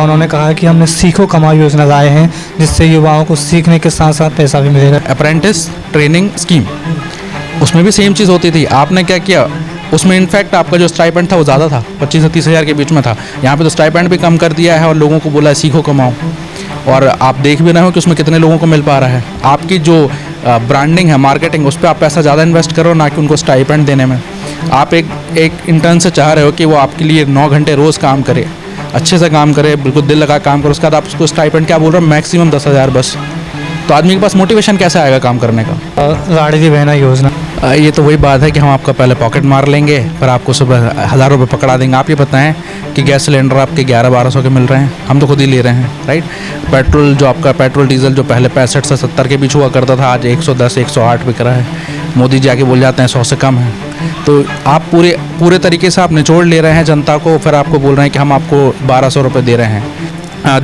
उन्होंने कहा कि हमने सीखो कमाओ योजना लाए हैं, जिससे युवाओं को सीखने के साथ साथ पैसा भी मिलेगा। अप्रेंटिस ट्रेनिंग स्कीम, उसमें भी सेम चीज़ होती थी। आपने क्या किया, उसमें इनफैक्ट आपका जो स्टाइपेंड था वो ज़्यादा था, 25 से 30 हज़ार के बीच में था। यहाँ पे तो स्टाइपेंड भी कम कर दिया है और लोगों को बोला है सीखो कमाओ। और आप देख भी रहे हो कि उसमें कितने लोगों को मिल पा रहा है। आपकी जो ब्रांडिंग है, मार्केटिंग, उस पर आप पैसा ज़्यादा इन्वेस्ट करो, ना कि उनको स्टाइपेंड देने में। आप एक इंटर्न से चाह रहे हो कि वो आपके लिए 9 घंटे रोज़ काम करे, अच्छे से काम करे, बिल्कुल दिल लगा काम करे, उसके बाद आप उसको स्टाइपेंड क्या बोल रहे हो, मैक्सिमम 10,000 बस। तो आदमी के पास मोटिवेशन कैसे आएगा काम करने का? लाडली बहना योजना, ये तो वही बात है कि हम आपका पहले पॉकेट मार लेंगे, फिर आपको सुबह 1,000 रुपये पकड़ा देंगे। आप ये बताएं कि गैस सिलेंडर आपके 1100-1200 के मिल रहे हैं, हम तो खुद ही ले रहे हैं, राइट। पेट्रोल, जो आपका पेट्रोल डीजल जो पहले 65 से 70 के बीच हुआ करता था, आज 110 108 बिक रहा है। मोदी जी आके बोल जाते हैं 100 से कम है। तो आप पूरे तरीके से आप निचोड़ ले रहे हैं जनता को, फिर आपको बोल रहे हैं कि हम आपको 1200 रुपये दे रहे हैं।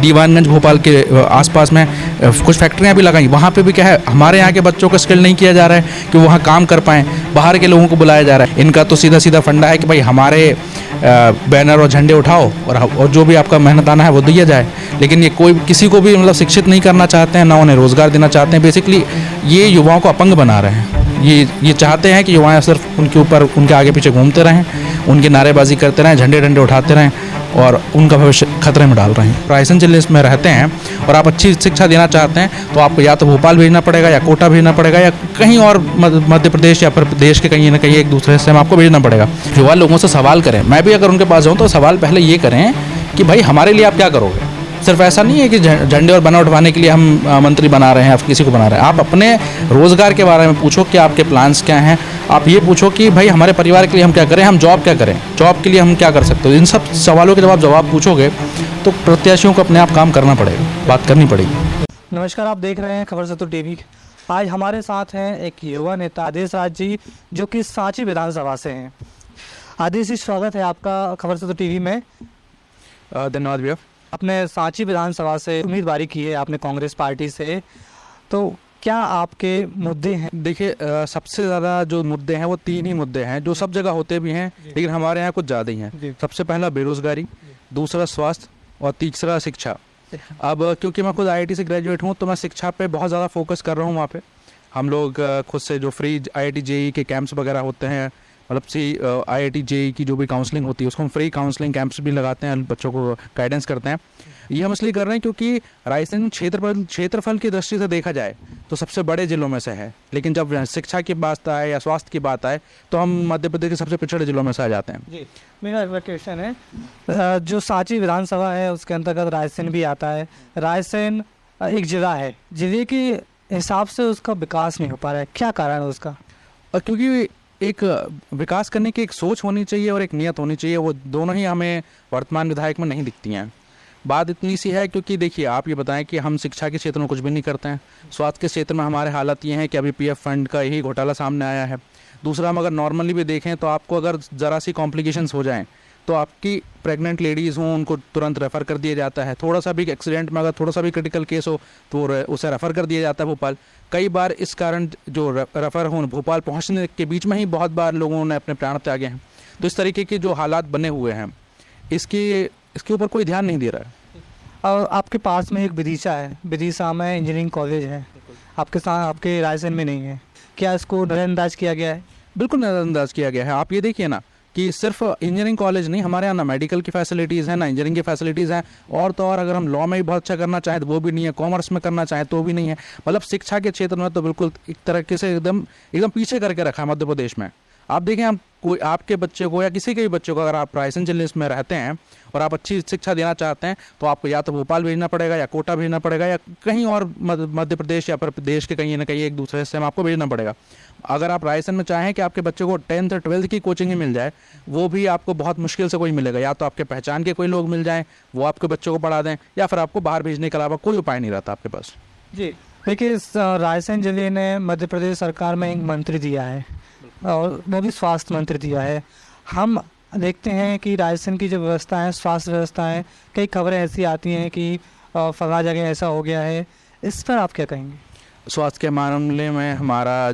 दीवानगंज भोपाल के आसपास में कुछ फैक्ट्रियां भी लगाई, वहाँ पे भी क्या है, हमारे यहाँ के बच्चों को स्किल नहीं किया जा रहा है कि वहाँ काम कर पाएँ, बाहर के लोगों को बुलाया जा रहा है। इनका तो सीधा सीधा फंडा है कि भाई हमारे बैनर और झंडे उठाओ और जो भी आपका मेहनताना है वो दिया जाए। लेकिन ये कोई किसी को भी मतलब शिक्षित नहीं करना चाहते हैं, ना उन्हें रोज़गार देना चाहते हैं। बेसिकली ये युवाओं को अपंग बना रहे हैं। ये चाहते हैं कि युवा सिर्फ उनके ऊपर, उनके आगे पीछे घूमते रहें, उनकी नारेबाजी करते रहें, झंडे डंडे उठाते रहें और उनका भविष्य खतरे में डाल रहे हैं। रायसेन जिले में रहते हैं और आप अच्छी शिक्षा देना चाहते हैं तो आपको या तो भोपाल भेजना पड़ेगा, या कोटा भेजना पड़ेगा, या कहीं और मध्य प्रदेश या फिर देश के कहीं ना कहीं एक दूसरे हिस्से में आपको भेजना पड़ेगा। युवा लोगों से सवाल करें। मैं भी अगर उनके पास जाऊँ तो सवाल पहले ये करें कि भाई हमारे लिए आप क्या करोगे। सिर्फ ऐसा नहीं है कि झंडे और बैनर उठवाने के लिए हम मंत्री बना रहे हैं या किसी को बना रहे हैं। आप अपने रोज़गार के बारे में पूछो कि आपके प्लान्स क्या हैं। आप ये पूछो कि भाई हमारे परिवार के लिए हम क्या करें, हम जॉब क्या करें, जॉब के लिए हम क्या कर सकते हो। इन सब सवालों के जवाब पूछोगे तो प्रत्याशियों को अपने आप काम करना पड़ेगा, बात करनी पड़ेगी। नमस्कार, आप देख रहे हैं खबर सत्तू टीवी। आज हमारे साथ हैं एक युवा नेता आदेश राज जी, जो कि सांची विधानसभा से हैं। आदेश जी, स्वागत है आपका खबर सत्तू टीवी में। धन्यवाद भैया। आपने सांची विधानसभा से उम्मीदवारी की है, आपने कांग्रेस पार्टी से, तो क्या आपके मुद्दे हैं? देखिए, सबसे ज़्यादा जो मुद्दे हैं वो 3 ही मुद्दे हैं, जो सब जगह होते भी हैं, लेकिन हमारे यहाँ कुछ ज़्यादा ही हैं। सबसे पहला बेरोज़गारी, दूसरा स्वास्थ्य और तीसरा शिक्षा। अब क्योंकि मैं खुद IIT से ग्रेजुएट हूँ तो मैं शिक्षा पे बहुत ज़्यादा फोकस कर रहा हूँ। वहाँ पे हम लोग खुद से जो फ्री IIT JEE के कैंप्स वगैरह होते हैं, मतलब IIT JEE की जो भी काउंसलिंग होती है उसको हम फ्री काउंसलिंग कैंप्स भी लगाते हैं, बच्चों को गाइडेंस करते हैं। ये हम इसलिए कर रहे हैं क्योंकि रायसेन क्षेत्रफल की दृष्टि से देखा जाए तो सबसे बड़े ज़िलों में से है, लेकिन जब शिक्षा की बात आए या स्वास्थ्य की बात आए तो हम मध्य प्रदेश के सबसे पिछड़े ज़िलों में से आ जाते हैं। जी, मेरा क्वेश्चन है, जो सांची विधानसभा है उसके अंतर्गत रायसेन भी आता है। रायसेन एक ज़िला है, ज़िले के हिसाब से उसका विकास नहीं हो पा रहा है, क्या कारण है उसका? क्योंकि एक विकास करने की एक सोच होनी चाहिए और एक नियत होनी चाहिए, वो दोनों ही हमें वर्तमान विधायक में नहीं दिखती हैं। बात इतनी सी है क्योंकि देखिए, आप ये बताएं कि हम शिक्षा के क्षेत्र में कुछ भी नहीं करते हैं। स्वास्थ्य के क्षेत्र में हमारे हालत ये है कि अभी PF फंड का यही घोटाला सामने आया है। दूसरा, हम अगर नॉर्मली भी देखें तो आपको अगर ज़रा सी कॉम्प्लिकेशंस हो जाएं तो आपकी प्रेग्नेंट लेडीज़ हों उनको तुरंत रेफ़र कर दिया जाता है। थोड़ा सा भी एक्सीडेंट में अगर थोड़ा सा भी क्रिटिकल केस हो तो उसे रेफ़र कर दिया जाता है भोपाल। कई बार इस कारण जो रेफ़र हो भोपाल पहुंचने के बीच में ही बहुत बार लोगों ने अपने प्राण त्यागे हैं। तो इस तरीके के जो हालात बने हुए हैं, इसके ऊपर कोई ध्यान नहीं दे रहा है। और आपके पास में एक विदिशा है, विदिशा में इंजीनियरिंग कॉलेज है, आपके साथ आपके रायसेन में नहीं है, क्या इसको नज़रअंदाज किया गया है? बिल्कुल नज़रअंदाज किया गया है। आप ये देखिए ना कि सिर्फ इंजीनियरिंग कॉलेज नहीं, हमारे यहाँ ना मेडिकल की फैसिलिटीज़ हैं, ना इंजीनियरिंग की फैसिलिटीज़ हैं, और तो और अगर हम लॉ में भी बहुत अच्छा करना चाहें तो वो भी नहीं है, कॉमर्स में करना चाहें तो भी नहीं है। मतलब शिक्षा के क्षेत्र में तो बिल्कुल एक तरीके से एकदम पीछे करके रखा है मध्य प्रदेश में। आप देखें, हम कोई आपके बच्चे को या किसी के भी बच्चे को अगर आप रायसेन जिले में रहते हैं और आप अच्छी शिक्षा देना चाहते हैं तो आपको या तो भोपाल भेजना पड़ेगा, या कोटा भेजना पड़ेगा, या कहीं और मध्य प्रदेश या देश के कहीं ना कहीं एक दूसरे हिस्से में आपको भेजना पड़ेगा। अगर आप रायसेन में चाहें कि आपके बच्चे को 10th और 12th की कोचिंग ही मिल जाए, वो भी आपको बहुत मुश्किल से कोई मिलेगा। या तो आपके पहचान के कोई लोग मिल जाएँ, वो आपके बच्चों को पढ़ा दें, या फिर आपको बाहर भेजने के अलावा कोई उपाय नहीं रहता आपके पास। जी, देखिए, रायसेन जिले ने मध्य प्रदेश सरकार में एक मंत्री दिया है और वो भी स्वास्थ्य मंत्री दिया है। हम देखते हैं कि रायसेन की जो व्यवस्था है, स्वास्थ्य व्यवस्था है, कई खबरें ऐसी आती हैं कि फला जगह ऐसा हो गया है, इस पर आप क्या कहेंगे? स्वास्थ्य के मामले में हमारा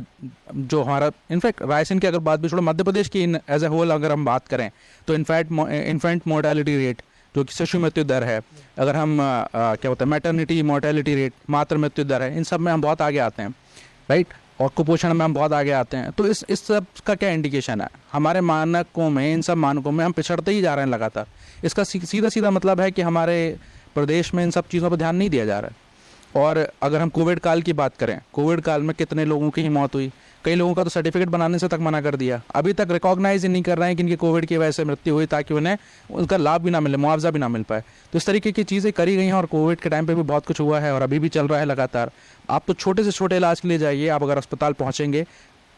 इनफैक्ट रायसेन की अगर बात भी छोड़ो, मध्य प्रदेश की एज ए होल अगर हम बात करें तो इन्फेंट मोर्टेलिटी रेट जो कि शिशु मृत्यु दर है, अगर हम क्या होता है मैटरनिटी मोर्टेलिटी रेट, मातृ मृत्यु दर है, इन सब में हम बहुत आगे आते हैं, राइट। और कुपोषण में हम बहुत आगे आते हैं। तो इस सब का क्या इंडिकेशन है? हमारे मानकों में, इन सब मानकों में हम पिछड़ते ही जा रहे हैं लगातार। इसका सीधा सीधा मतलब है कि हमारे प्रदेश में इन सब चीज़ों पर ध्यान नहीं दिया जा रहा है। और अगर हम कोविड काल की बात करें, कोविड काल में कितने लोगों की ही मौत हुई, कई लोगों का तो सर्टिफिकेट बनाने से तक मना कर दिया, अभी तक रिकॉग्नाइज ही नहीं कर रहे हैं कि इनकी कोविड की वजह से मृत्यु हुई, ताकि उन्हें उनका लाभ भी ना मिले, मुआवजा भी ना मिल पाए। तो इस तरीके की चीज़ें करी गई हैं और कोविड के टाइम पे भी बहुत कुछ हुआ है और अभी भी चल रहा है लगातार। आप तो छोटे से छोटे इलाज के लिए जाइए, आप अगर अस्पताल पहुँचेंगे,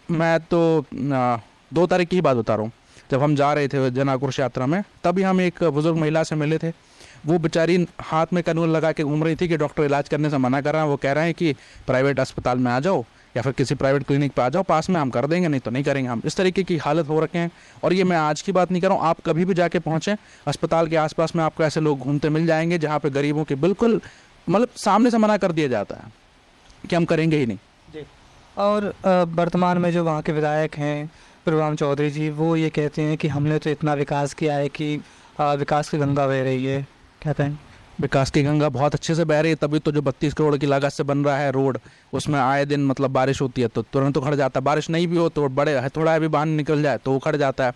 मैं तो 2 तारीख की ही बात बता रहा हूँ, जब हम जा रहे थे जन आक्रोश यात्रा में, तभी हम एक बुजुर्ग महिला से मिले थे। वो बेचारी हाथ में कानून लगा के घूम रही थी कि डॉक्टर इलाज करने से मना कर रहे हैं। वो कह रहे हैं कि प्राइवेट अस्पताल में आ जाओ या फिर किसी प्राइवेट क्लिनिक पे आ जाओ, पास में हम कर देंगे, नहीं तो नहीं करेंगे हम। इस तरीके की हालत हो रखे हैं। और ये मैं आज की बात नहीं कर रहा हूँ, आप कभी भी जाके पहुँचें अस्पताल के आसपास में, आपको ऐसे लोग घूमते मिल जाएंगे जहाँ पे गरीबों के बिल्कुल मतलब सामने से मना कर दिया जाता है कि हम करेंगे ही नहीं जी। और वर्तमान में जो वहाँ के विधायक हैं प्रभुराम चौधरी जी, वो ये कहते हैं कि हमने तो इतना विकास किया है कि विकास की गंगा बह रही है, क्या कहें? विकास की गंगा बहुत अच्छे से बह रही है, तभी तो जो 32 करोड़ की लागत से बन रहा है रोड, उसमें आए दिन मतलब बारिश होती है तो तुरंत उखड़ जाता है। बारिश नहीं भी हो तो बड़े थोड़ा भी बाहर निकल जाए तो उखड़ जाता है।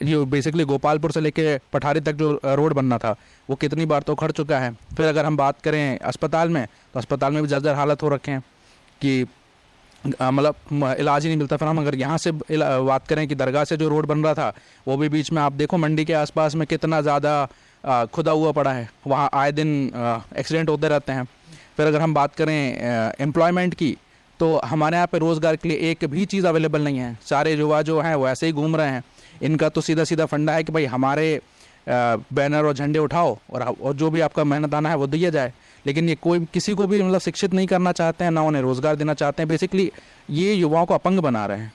ये बेसिकली गोपालपुर से लेके पठारी तक जो रोड बनना था वो कितनी बार तो उखड़ चुका है। फिर अगर हम बात करें अस्पताल में, तो अस्पताल में भी जर्जर हालत हो रखे हैं कि मतलब इलाज ही नहीं मिलता। फिर हम अगर यहाँ से बात करें कि दरगाह से जो रोड बन रहा था, वो भी बीच में आप देखो मंडी के आसपास में कितना ज़्यादा खुदा हुआ पड़ा है, वहाँ आए दिन एक्सीडेंट होते रहते हैं। फिर अगर हम बात करें एम्प्लॉयमेंट की, तो हमारे यहाँ पे रोज़गार के लिए एक भी चीज़ अवेलेबल नहीं है। सारे युवा जो हैं वो ऐसे ही घूम रहे हैं। इनका तो सीधा सीधा फंडा है कि भाई हमारे बैनर और झंडे उठाओ और जो भी आपका मेहनत आना है वो दिया जाए। लेकिन ये कोई किसी को भी मतलब शिक्षित नहीं करना चाहते हैं, ना उन्हें रोज़गार देना चाहते हैं। बेसिकली ये युवाओं को अपंग बना रहे हैं।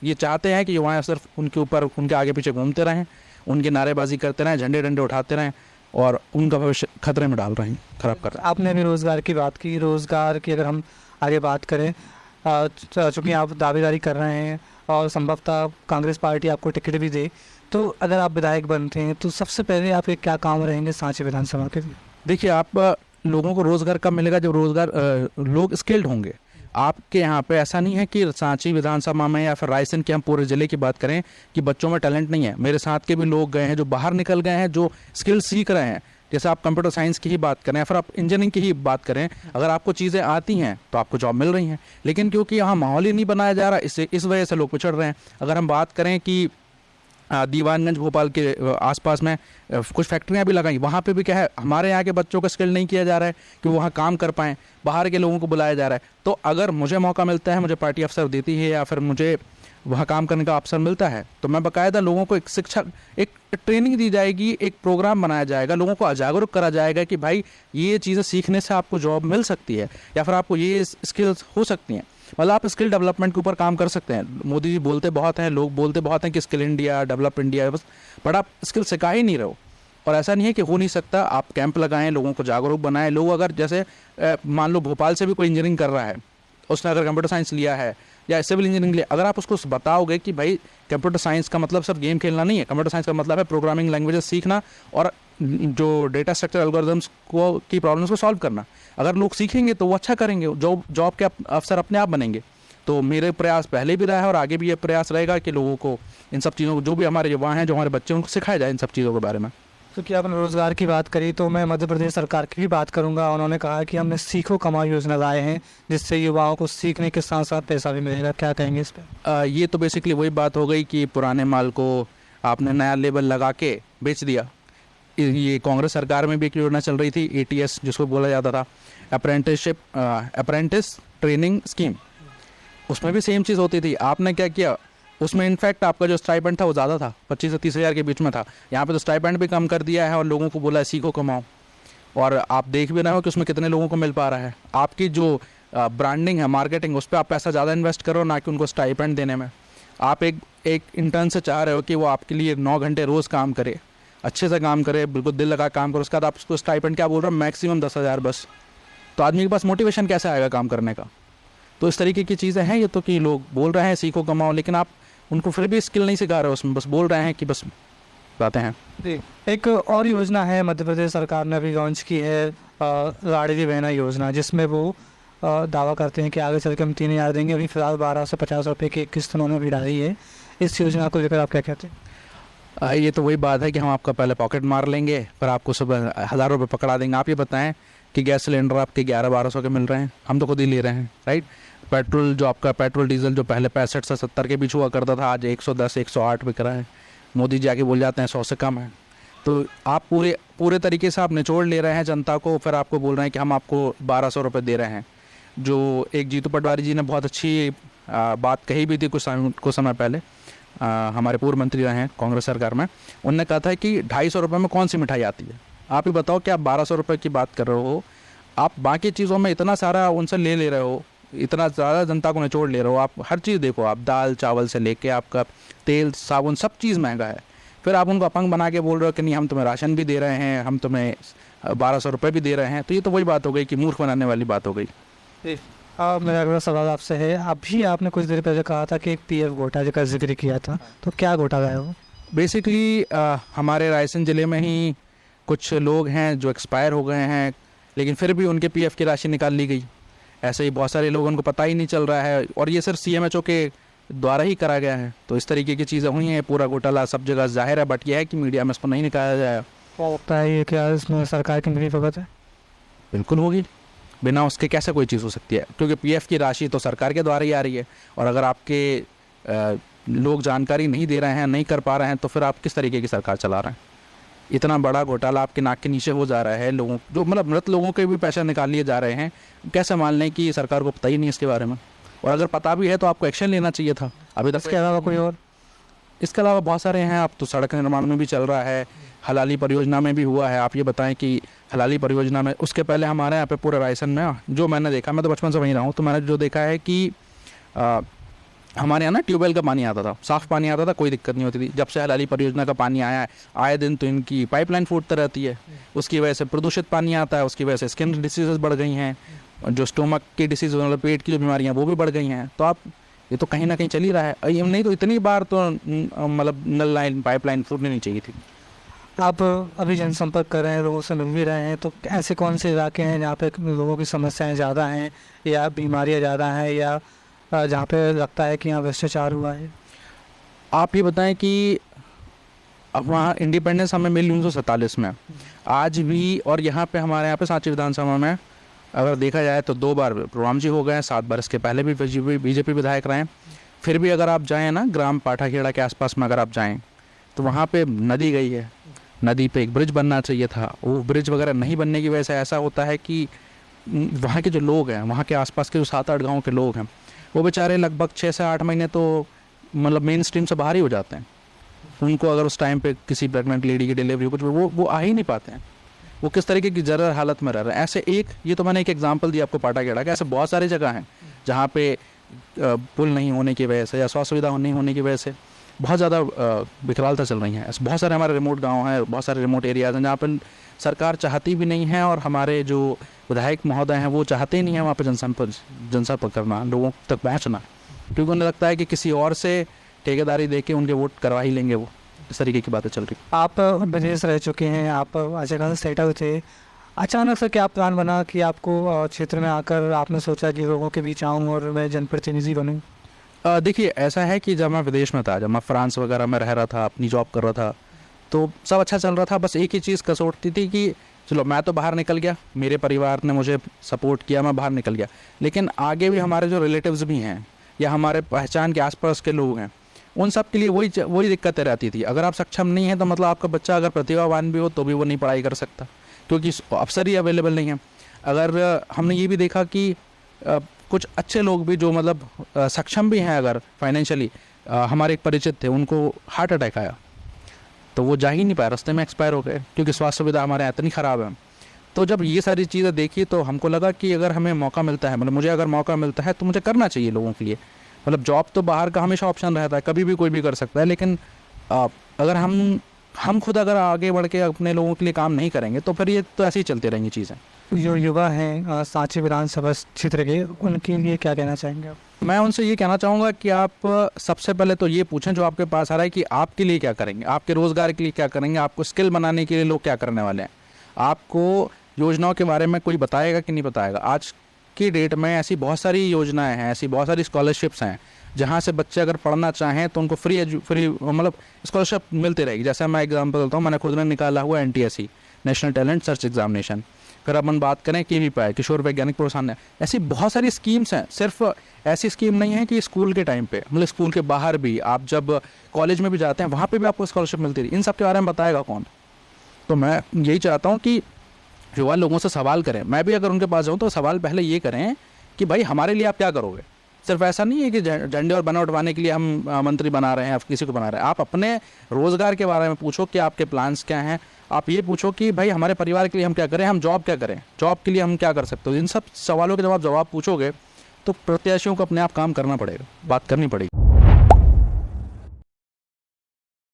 ये चाहते हैं कि युवा सिर्फ उनके ऊपर, उनके आगे पीछे घूमते रहें, उनकी नारेबाजी करते रहें, झंडे डंडे उठाते रहें और उनका भविष्य खतरे में डाल रहे हैं, खराब कर रहे हैं। आपने अभी रोज़गार की बात की, रोज़गार की अगर हम आगे बात करें, चूँकि आप दावेदारी कर रहे हैं और संभवतः कांग्रेस पार्टी आपको टिकट भी दे, तो अगर आप विधायक बनते हैं तो सबसे पहले आपके क्या काम रहेंगे सांची विधानसभा के? देखिए, आप लोगों को रोज़गार कब मिलेगा? जब रोज़गार लोग स्किल्ड होंगे। आपके यहाँ पे ऐसा नहीं है कि सांची विधानसभा में या फिर रायसेन के हम पूरे ज़िले की बात करें कि बच्चों में टैलेंट नहीं है। मेरे साथ के भी लोग गए हैं जो बाहर निकल गए हैं, जो स्किल सीख रहे हैं। जैसे आप कंप्यूटर साइंस की ही बात करें या फिर आप इंजीनियरिंग की ही बात करें, अगर आपको चीज़ें आती हैं तो आपको जॉब मिल रही हैं। लेकिन क्योंकि यहाँ माहौल ही नहीं बनाया जा रहा, इस वजह से लोग पिछड़ रहे हैं। अगर हम बात करें कि दीवानगंज भोपाल के आसपास में कुछ फैक्ट्रियां भी लगाई, वहाँ पे भी क्या है, हमारे यहाँ के बच्चों का स्किल नहीं किया जा रहा है कि वो वहाँ काम कर पाएँ, बाहर के लोगों को बुलाया जा रहा है। तो अगर मुझे मौका मिलता है, मुझे पार्टी अफसर देती है या फिर मुझे वहाँ काम करने का अवसर मिलता है, तो मैं बाकायदा लोगों को एक शिक्षा, एक ट्रेनिंग दी जाएगी, एक प्रोग्राम बनाया जाएगा, लोगों को जागरूक करा जाएगा कि भाई ये चीज़ें सीखने से आपको जॉब मिल सकती है या फिर आपको ये स्किल्स हो सकती हैं। मतलब आप स्किल डेवलपमेंट के ऊपर काम कर सकते हैं। मोदी जी बोलते बहुत हैं, लोग बोलते बहुत हैं कि skill India, develop India, but आप स्किल सिखा ही नहीं रहे हो। और ऐसा नहीं है कि हो नहीं सकता। आप कैंप लगाएं, लोगों को जागरूक बनाएं। लोग अगर जैसे मान लो भोपाल से भी कोई इंजीनियरिंग कर रहा है, उसने अगर कंप्यूटर साइंस लिया है या सिविल इंजीनियरिंग लिया, अगर आप उसको बताओगे कि भाई कंप्यूटर साइंस का मतलब सिर्फ गेम खेलना नहीं है, कंप्यूटर साइंस का मतलब है प्रोग्रामिंग लैंग्वेजेस सीखना और जो डेटा स्ट्रक्चर एल्गोरिथम्स को की प्रॉब्लम्स को सॉल्व करना। अगर लोग सीखेंगे तो वो अच्छा करेंगे, जॉब के अवसर अपने आप बनेंगे। तो मेरे प्रयास पहले भी रहा है और आगे भी ये प्रयास रहेगा कि लोगों को इन सब चीज़ों को, जो भी हमारे युवा हैं, जो हमारे बच्चे, उनको सिखाया जाए इन सब चीज़ों के बारे में। तो क्या आपने रोज़गार की बात करी, तो मैं मध्य प्रदेश सरकार की भी बात करूंगा। उन्होंने कहा कि हमने सीखो कमाओ योजना लाए हैं, जिससे युवाओं को सीखने के साथ साथ पैसा भी मिलेगा। क्या कहेंगे इस पर? ये तो बेसिकली वही बात हो गई कि पुराने माल को आपने नया लेबल लगा के बेच दिया। ये कांग्रेस सरकार में भी एक योजना चल रही थी, ATS जिसको बोला जाता था, अप्रेंटिस ट्रेनिंग स्कीम। उसमें भी सेम चीज़ होती थी। आपने क्या किया, उसमें इनफैक्ट आपका जो स्टाइपेंड था वो ज़्यादा था, 25 से 30 हज़ार के बीच में था। यहाँ पे तो स्टाइपेंड भी कम कर दिया है और लोगों को बोला है सीखो कमाओ। और आप देख भी रहे हो कि उसमें कितने लोगों को मिल पा रहा है। आपकी जो ब्रांडिंग है, मार्केटिंग, उस पर आप पैसा ज़्यादा इन्वेस्ट करो, ना कि उनको स्टाइपेंड देने में। आप एक इंटर्न से चाह रहे हो कि वो आपके लिए 9 घंटे रोज़ काम करे, अच्छे से काम करे, बिल्कुल दिल लगा काम करे। उसके बाद आप उसको स्टाइपेंड क्या बोल रहे हो, मैक्सिमम 10,000 बस। तो आदमी के पास मोटिवेशन कैसे आएगा काम करने का? तो इस तरीके की चीज़ें हैं ये तो, कि लोग बोल रहे हैं सीखो कमाओ, लेकिन आप उनको फिर भी स्किल नहीं सिखा रहे हो, उसमें बस बोल रहे हैं कि बस बताते हैं। जी, एक और योजना है मध्य प्रदेश सरकार ने अभी लॉन्च की है, लाडली बहना योजना, जिसमें वो दावा करते हैं कि आगे चल के हम 3,000 देंगे। अभी फिलहाल 1250 रुपये की एक किस्त उन्होंने भी डाली है। इस योजना को लेकर आप क्या कहते हैं? ये तो वही बात है कि हम आपका पहले पॉकेट मार लेंगे, फिर आपको सुबह 1000 रुपये पकड़ा देंगे। आप ये बताएं कि गैस सिलेंडर आपके 1100-1200 के मिल रहे हैं, हम तो खुद ही ले रहे हैं, राइट। पेट्रोल जो आपका पेट्रोल डीजल जो पहले 65 से 70 के बीच हुआ करता था, आज 110-108 बिक रहा है। मोदी जी आके बोल जाते हैं 100 से कम है। तो आप पूरे तरीके से आप निचोड़ ले रहे हैं जनता को, फिर आपको बोल रहे हैं कि हम आपको 1200 रुपये दे रहे हैं। जो एक जीतू पटवारी जी ने बहुत अच्छी बात कही भी थी कुछ समय पहले, हमारे पूर्व मंत्री रहे हैं कांग्रेस सरकार में, उनने कहा था कि 250 रुपये में कौन सी मिठाई आती है। आप ही बताओ कि आप 1200 रुपये की बात कर रहे हो, आप बाकी चीज़ों में इतना सारा उनसे ले रहे हो, इतना ज़्यादा जनता को निचोड़ ले रहे हो। आप हर चीज़ देखो, आप दाल चावल से लेके आपका तेल साबुन सब चीज़ महंगा है, फिर आप उनको अपंग बना के बोल रहे हो कि नहीं हम तुम्हें राशन भी दे रहे हैं, हम तुम्हें 1200 रुपये भी दे रहे हैं। तो ये तो वही बात हो गई कि मूर्ख बनाने वाली बात हो गई। मेरा अगला सवाल आपसे है, अभी आपने कुछ देर पहले कहा था कि एक पीएफ घोटाले का जिक्र किया था, तो क्या घोटाला है वो? बेसिकली हमारे रायसेन ज़िले में ही कुछ लोग हैं जो एक्सपायर हो गए हैं, लेकिन फिर भी उनके पीएफ की राशि निकाल ली गई। ऐसे ही बहुत सारे लोगों को पता ही नहीं चल रहा है, और ये सिर्फ सीएमएचओ के द्वारा ही करा गया है। तो इस तरीके की चीज़ें हुई हैं, पूरा घोटाला सब जगह जाहिर है, बट यह है कि मीडिया में इसको नहीं निकाला जाए। क्या लगता है ये क्या इसमें सरकार की मिलीभगत है? बिल्कुल होगी, बिना उसके कैसे कोई चीज़ हो सकती है, क्योंकि पीएफ की राशि तो सरकार के द्वारा ही आ रही है। और अगर आपके लोग जानकारी नहीं दे रहे हैं, नहीं कर पा रहे हैं, तो फिर आप किस तरीके की सरकार चला रहे हैं? इतना बड़ा घोटाला आपके नाक के नीचे हो जा रहा है, लोगों जो मतलब मृत लोगों के भी पैसे निकाल लिए जा रहे हैं, कैसे मान लें कि सरकार को पता ही नहीं इसके बारे में? और अगर पता भी है तो आपको एक्शन लेना चाहिए था अभी तक। इसके अलावा कोई और? इसके अलावा बहुत सारे हैं। अब तो सड़क निर्माण में भी चल रहा है, हलाली परियोजना में भी हुआ है। आप ये बताएं कि हलाली परियोजना में, उसके पहले हमारे यहाँ पे पूरे रायसेन में जो मैंने देखा, मैं तो बचपन से वहीं रहा हूँ, तो मैंने जो देखा है कि हमारे यहाँ ना ट्यूबवेल का पानी आता था, साफ़ पानी आता था, कोई दिक्कत नहीं होती थी। जब से हलाली परियोजना का पानी आया है, आए दिन तो इनकी पाइपलाइन फूटती रहती है, उसकी वजह से प्रदूषित पानी आता है, उसकी वजह से स्किन डिसीज़ बढ़ गई हैं, जो स्टोमक की डिसीज़ मतलब पेट की जो बीमारियाँ वो भी बढ़ गई हैं। तो आप ये तो कहीं ना कहीं चल ही रहा है। ये नहीं तो इतनी बार तो मतलब नल लाइन पाइपलाइन फूटनी नहीं चाहिए थी। आप अभी जनसंपर्क कर रहे हैं, लोगों से मिल भी रहे हैं, तो ऐसे कौन से इलाके हैं जहाँ पे लोगों की समस्याएं ज़्यादा हैं, या बीमारियां ज़्यादा हैं, या जहाँ पे लगता है कि यहाँ भ्रष्टाचार हुआ है? आप ये बताएं कि अब वहाँ इंडिपेंडेंस हमें मिली 1947 में, आज भी, और यहाँ पे हमारे यहाँ पे सांची विधानसभा में अगर देखा जाए तो 2 बार प्रोग्राम जी हो गए हैं, 7 बार इसके पहले भी बीजेपी विधायक रहे हैं। फिर भी अगर आप जाएँ ना ग्राम पाठाखेड़ा के आसपास में अगर आप जाएँ तो वहाँ पे नदी गई है, नदी पे एक ब्रिज बनना चाहिए था, वो ब्रिज वगैरह नहीं बनने की वजह से ऐसा होता है कि वहाँ के जो लोग हैं, वहाँ के आसपास के जो 7-8 गाँव के लोग हैं, वो बेचारे लगभग 6 से 8 महीने तो मतलब मेन स्ट्रीम से बाहर ही हो जाते हैं। उनको अगर उस टाइम पे किसी प्रेग्नेंट लेडी की डिलीवरी कुछ वो आ ही नहीं पाते हैं। वो किस तरीके की जरूर हालत में रह रहे हैं। ऐसे ये तो मैंने एक एग्जांपल दिया आपको पाटाखेड़ा का, ऐसे बहुत सारी जगह हैं जहाँ पे पुल नहीं होने की वजह से या स्वास्थ्य सुविधा नहीं होने की वजह से बहुत ज़्यादा विकरालता चल रही हैं। ऐसे बहुत सारे हमारे रिमोट गाँव हैं, बहुत सारे रिमोट एरियाज़ हैं जहाँ पर सरकार चाहती भी नहीं है, और हमारे जो विधायक महोदय हैं वो चाहते ही नहीं है वहाँ पर जनसंपर्क करना, लोगों तक पहुँचना, क्योंकि उन्हें लगता है कि किसी और से ठेकेदारी दे के उनके वोट करवा ही लेंगे वो। इस तरीके की बातें चल रही। आप विदेश रह चुके हैं, आप अच्छे खासे सेटल थे, अचानक से क्या प्लान बना कि आपको क्षेत्र में आकर आपने सोचा कि लोगों के बीच आऊँ और मैं जनप्रतिनिधि बनूँ? देखिए ऐसा है कि जब मैं विदेश में था, जब मैं फ्रांस वगैरह में रह रहा था, अपनी जॉब कर रहा था, तो सब अच्छा चल रहा था। बस एक ही चीज़ कसौटती थी कि चलो मैं तो बाहर निकल गया, मेरे परिवार ने मुझे सपोर्ट किया, मैं बाहर निकल गया, लेकिन आगे भी हमारे जो रिलेटिव्स भी हैं या हमारे पहचान के आसपास के लोग हैं, उन सब के लिए वही दिक्कतें रहती थी। अगर आप सक्षम नहीं हैं तो मतलब आपका बच्चा अगर प्रतिभावान भी हो तो भी वो नहीं पढ़ाई कर सकता, क्योंकि अवसर ही अवेलेबल नहीं है। अगर हमने ये भी देखा कि कुछ अच्छे लोग भी जो मतलब सक्षम भी हैं अगर फाइनेंशियली, हमारे एक परिचित थे, उनको हार्ट अटैक आया तो वो जा ही नहीं पाए, रास्ते में एक्सपायर हो गए, क्योंकि स्वास्थ्य सुविधा हमारे यहाँ इतनी ख़राब है। तो जब ये सारी चीज़ें देखी तो हमको लगा कि अगर हमें मौका मिलता है, मतलब मुझे अगर मौका मिलता है तो मुझे करना चाहिए लोगों के लिए। मतलब जॉब तो बाहर का हमेशा ऑप्शन रहता है, कभी भी कोई भी कर सकता है, लेकिन अगर हम खुद अगर आगे बढ़ के अपने लोगों के लिए काम नहीं करेंगे तो फिर ये तो ऐसे ही चलती रहेंगी चीज़ें। जो युवा हैं सांची विधानसभा क्षेत्र के, उनके लिए क्या कहना चाहेंगे आप? मैं उनसे ये कहना चाहूँगा कि आप सबसे पहले तो ये पूछें जो आपके पास आ रहा है कि आपके लिए क्या करेंगे, आपके रोज़गार के लिए क्या करेंगे, आपको स्किल बनाने के लिए लोग क्या करने वाले हैं। आपको योजनाओं के बारे में कोई बताएगा कि नहीं बताएगा। आज की डेट में ऐसी बहुत सारी योजनाएं हैं, ऐसी बहुत सारी स्कॉलरशिप्स हैं जहाँ से बच्चे अगर पढ़ना चाहें तो उनको फ्री मतलब स्कॉलरशिप मिलती रहेगी। जैसे मैं एग्जांपल देता हूँ, मैंने खुद ने निकाला हुआ NTSE, national talent search examination. फिर अपन बात करें KVPI, किशोर वैज्ञानिक प्रोत्साहन, ऐसी बहुत सारी स्कीम्स हैं। सिर्फ ऐसी स्कीम नहीं है कि स्कूल के टाइम पे, मतलब स्कूल के बाहर भी, आप जब कॉलेज में भी जाते हैं वहाँ पे भी आपको स्कॉलरशिप मिलती रही। इन सब के बारे में बताएगा कौन? तो मैं यही चाहता हूँ कि युवा लोगों से सवाल करें। मैं भी अगर उनके पास जाऊँ तो सवाल पहले ये करें कि भाई हमारे लिए आप क्या करोगे। सिर्फ ऐसा नहीं है कि झंडे और बैनर उठवाने के लिए हम मंत्री बना रहे हैं, आप किसी को बना रहे हैं। आप अपने रोज़गार के बारे में पूछो कि आपके प्लान्स क्या हैं। आप ये पूछो कि भाई हमारे परिवार के लिए हम क्या करें, हम जॉब क्या करें, जॉब के लिए हम क्या कर सकते हो। इन सब सवालों के जब आप जवाब पूछोगे तो प्रत्याशियों को अपने आप काम करना पड़ेगा, बात करनी पड़ेगी।